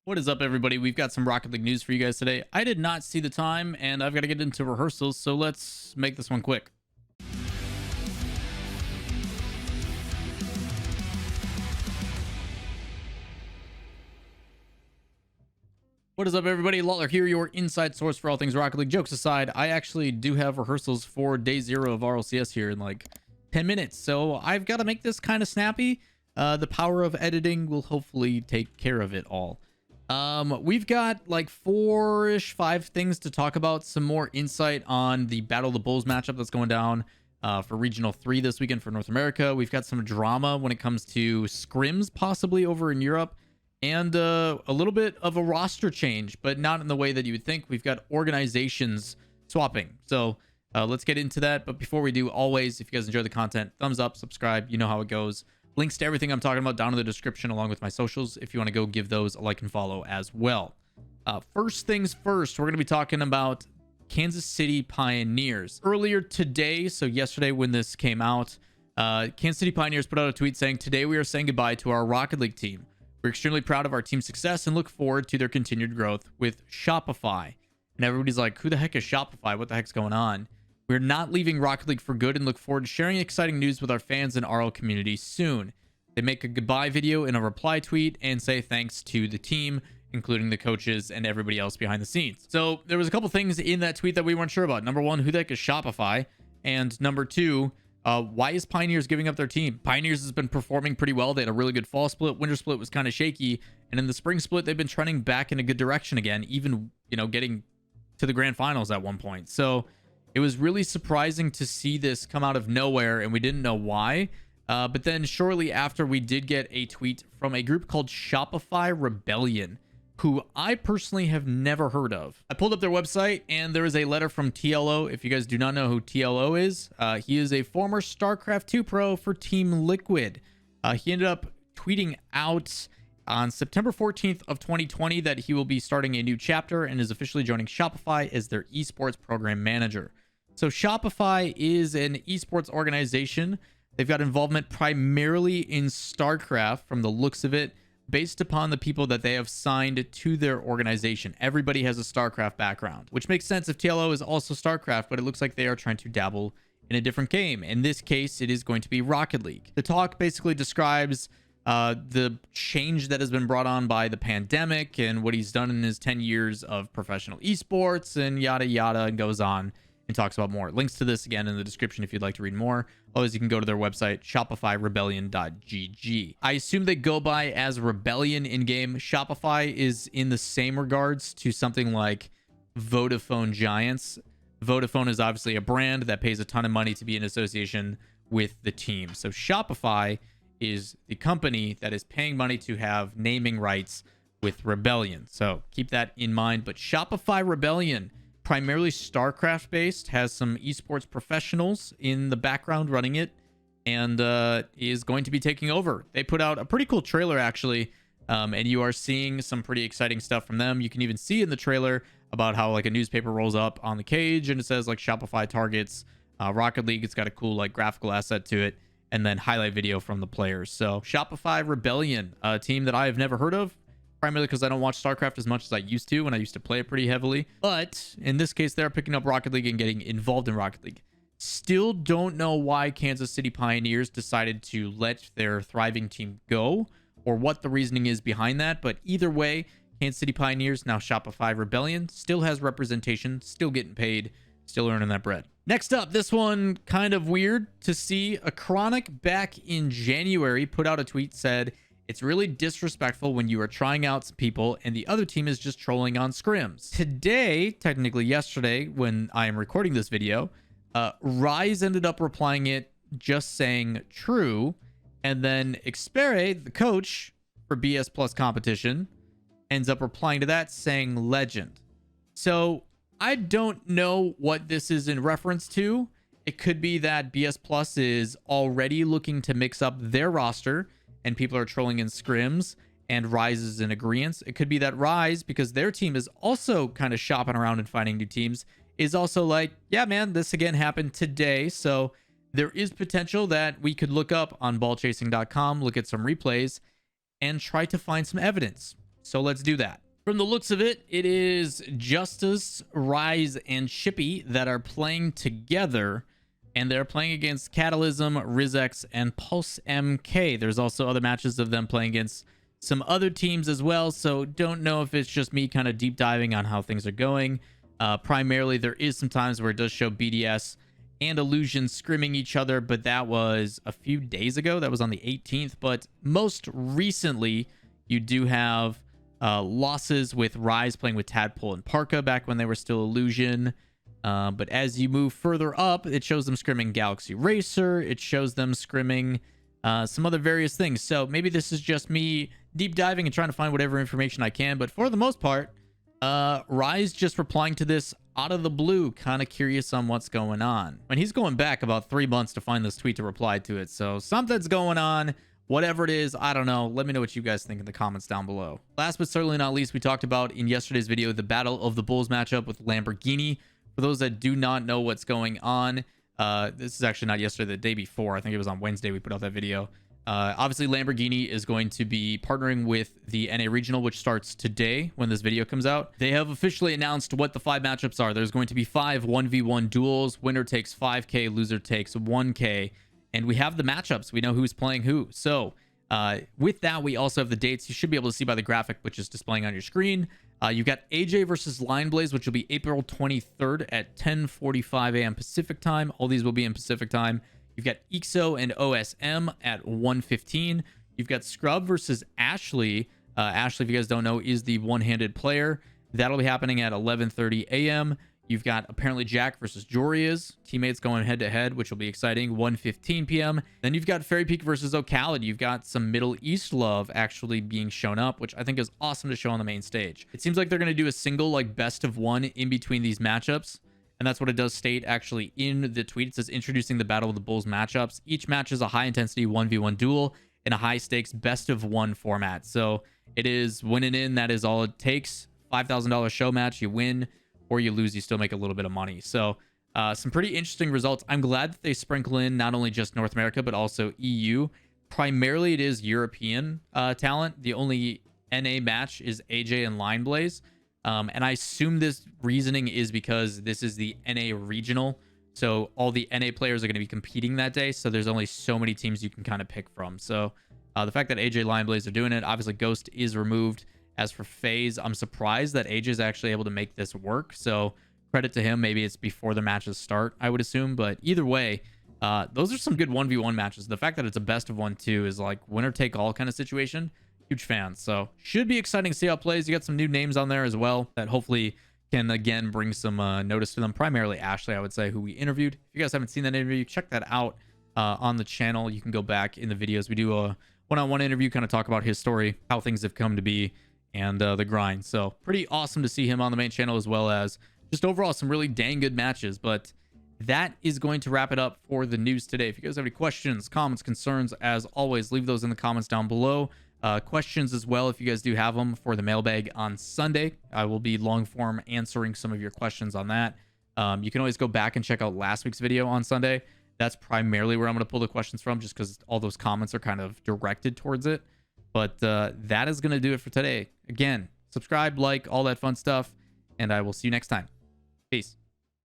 What is up, everybody? We've got some Rocket League news for you guys today. I did not see the time, and I've got to get into rehearsals, so let's make this one quick. What is up, everybody? Lawler here, your inside source for all things Rocket League. Jokes aside, I actually do have rehearsals for day 0 of RLCS here in like 10 minutes, so I've got to make this kind of snappy. The power of editing will hopefully take care of it all. We've got like 5 things to talk about. Some more insight on the Battle of the Bulls matchup that's going down for Regional 3 this weekend for North America. We've got some drama when it comes to scrims possibly over in Europe, and a little bit of a roster change, but not in the way that you would think. We've got organizations swapping. So let's get into that. But before we do, always, if you guys enjoy the content, thumbs up, subscribe, you know how it goes. Links to everything I'm talking about down in the description, along with my socials, if you want to go give those a like and follow as well. First things first, we're going to be talking about Kansas City Pioneers. Earlier today, so yesterday when this came out, Kansas City Pioneers put out a tweet saying, "Today we are saying goodbye to our Rocket League team. We're extremely proud of our team's success and look forward to their continued growth with Shopify." And everybody's like, who the heck is Shopify? What the heck's going on? We're not leaving Rocket League for good and look forward to sharing exciting news with our fans and RL community soon. They make a goodbye video in a reply tweet and say thanks to the team, including the coaches and everybody else behind the scenes. So there was a couple things in that tweet that we weren't sure about. Number one, who the heck is Shopify? And number two, why is Pioneers giving up their team? Pioneers has been performing pretty well. They had a really good fall split. Winter split was kind of shaky. And in the spring split, they've been trending back in a good direction again, even, getting to the grand finals at one point. So it was really surprising to see this come out of nowhere, and we didn't know why. But then shortly after, we did get a tweet from a group called Shopify Rebellion, who I personally have never heard of. I pulled up their website, and there is a letter from TLO. If you guys do not know who TLO is, he is a former StarCraft 2 pro for Team Liquid. He ended up tweeting out on September 14th of 2020 that he will be starting a new chapter and is officially joining Shopify as their esports program manager. So Shopify is an esports organization. They've got involvement primarily in StarCraft from the looks of it, based upon the people that they have signed to their organization. Everybody has a StarCraft background, which makes sense if TLO is also StarCraft, but it looks like they are trying to dabble in a different game. In this case, it is going to be Rocket League. The talk basically describes the change that has been brought on by the pandemic and what he's done in his 10 years of professional esports and yada yada, and goes on and talks about more. Links to this again in the description if you'd like to read more. Otherwise, you can go to their website, shopifyrebellion.gg. I assume they go by as Rebellion in-game. Shopify is in the same regards to something like Vodafone Giants. Vodafone is obviously a brand that pays a ton of money to be in association with the team. So Shopify is the company that is paying money to have naming rights with Rebellion. So keep that in mind. But Shopify Rebellion, primarily StarCraft based, has some esports professionals in the background running it, and is going to be taking over. They put out a pretty cool trailer actually, and you are seeing some pretty exciting stuff from them. You can even see in the trailer about how like a newspaper rolls up on the cage and it says like Shopify targets Rocket League. It's got a cool like graphical asset to it, and then highlight video from the players. So Shopify Rebellion, a team that I have never heard of, primarily because I don't watch StarCraft as much as I used to when I used to play it pretty heavily. But in this case, they're picking up Rocket League and getting involved in Rocket League. Still don't know why Kansas City Pioneers decided to let their thriving team go, or what the reasoning is behind that. But either way, Kansas City Pioneers, now Shopify Rebellion, still has representation, still getting paid, still earning that bread. Next up, this one kind of weird to see. Acronik back in January put out a tweet, said, "It's really disrespectful when you are trying out some people and the other team is just trolling on scrims." Today, technically yesterday, when I am recording this video, Rise ended up replying it just saying true. And then Xpere, the coach for BS Plus competition, ends up replying to that saying legend. So I don't know what this is in reference to. It could be that BS Plus is already looking to mix up their roster and people are trolling in scrims, and Rise is in agreement. It could be that Rise, because their team is also kind of shopping around and finding new teams, is also like, yeah, man, this again happened today. So there is potential that we could look up on ballchasing.com, look at some replays, and try to find some evidence. So let's do that. From the looks of it, it is Justice, Rise, and Shippy that are playing together, and they're playing against Catalysm, Rizex, and Pulse MK. There's also other matches of them playing against some other teams as well, so don't know if it's just me kind of deep diving on how things are going. Primarily, there is some times where it does show BDS and Illusion scrimming each other, but that was a few days ago. That was on the 18th, but most recently, you do have losses with Rise playing with Tadpole and Parka back when they were still Illusion. But as you move further up, it shows them scrimming Galaxy Racer. It shows them scrimming some other various things. So maybe this is just me deep diving and trying to find whatever information I can. But for the most part, Rise just replying to this out of the blue, kind of curious on what's going on. And he's going back about 3 months to find this tweet to reply to it. So something's going on. Whatever it is, I don't know. Let me know what you guys think in the comments down below. Last but certainly not least, we talked about in yesterday's video the Battle of the Bulls matchup with Lamborghini. For those that do not know what's going on, this is actually not yesterday, the day before. I think it was on Wednesday we put out that video. Obviously, Lamborghini is going to be partnering with the NA Regional, which starts today when this video comes out. They have officially announced what the 5 matchups are. There's going to be 5 1v1 duels. Winner takes 5K, loser takes 1K. And we have the matchups. We know who's playing who. So with that, we also have the dates. You should be able to see by the graphic, which is displaying on your screen. You've got AJ versus Line Blaze, which will be April 23rd at 10:45 a.m. Pacific time. All these will be in Pacific time. You've got EXO and OSM at 1:15. You've got Scrub versus Ashley. Ashley, if you guys don't know, is the one-handed player. That'll be happening at 11:30 a.m. You've got apparently Jack versus Joria's teammates going head-to-head, which will be exciting, 1:15 p.m. Then you've got Fairy Peak versus Ocalid. You've got some Middle East love actually being shown up, which I think is awesome to show on the main stage. It seems like they're going to do a single like best of one in between these matchups. And that's what it does state actually in the tweet. It says introducing the Battle of the Bulls matchups. Each match is a high-intensity 1v1 duel in a high-stakes best of one format. So it is winning in. That is all it takes. $5,000 show match. You win or you lose. You still make a little bit of money. So some pretty interesting results. I'm glad that they sprinkle in not only just North America, but also EU. Primarily, it is European talent. The only NA match is AJ and Line Blaze. And I assume this reasoning is because this is the NA regional. So all the NA players are going to be competing that day. So there's only so many teams you can kind of pick from. So the fact that AJ Line Blaze are doing it, obviously Ghost is removed. As for FaZe, I'm surprised that AJ is actually able to make this work. So credit to him. Maybe it's before the matches start, I would assume. But either way, those are some good 1v1 matches. The fact that it's a best of one too is like winner take all kind of situation. Huge fan. So should be exciting to see how it plays. You got some new names on there as well that hopefully can again bring some notice to them. Primarily Ashley, I would say, who we interviewed. If you guys haven't seen that interview, check that out on the channel. You can go back in the videos. We do a one-on-one interview, kind of talk about his story, how things have come to be, and the grind. So pretty awesome to see him on the main channel, as well as just overall some really dang good matches. But that is going to wrap it up for the news today. If you guys have any questions, comments, concerns, as always, leave those in the comments down below. Questions as well, if you guys do have them, for the mailbag on Sunday. I will be long form answering some of your questions on that. You can always go back and check out last week's video on Sunday. That's primarily where I'm going to pull the questions from, just because all those comments are kind of directed towards it. But that is going to do it for today. Again, subscribe, like, all that fun stuff, and I will see you next time. Peace.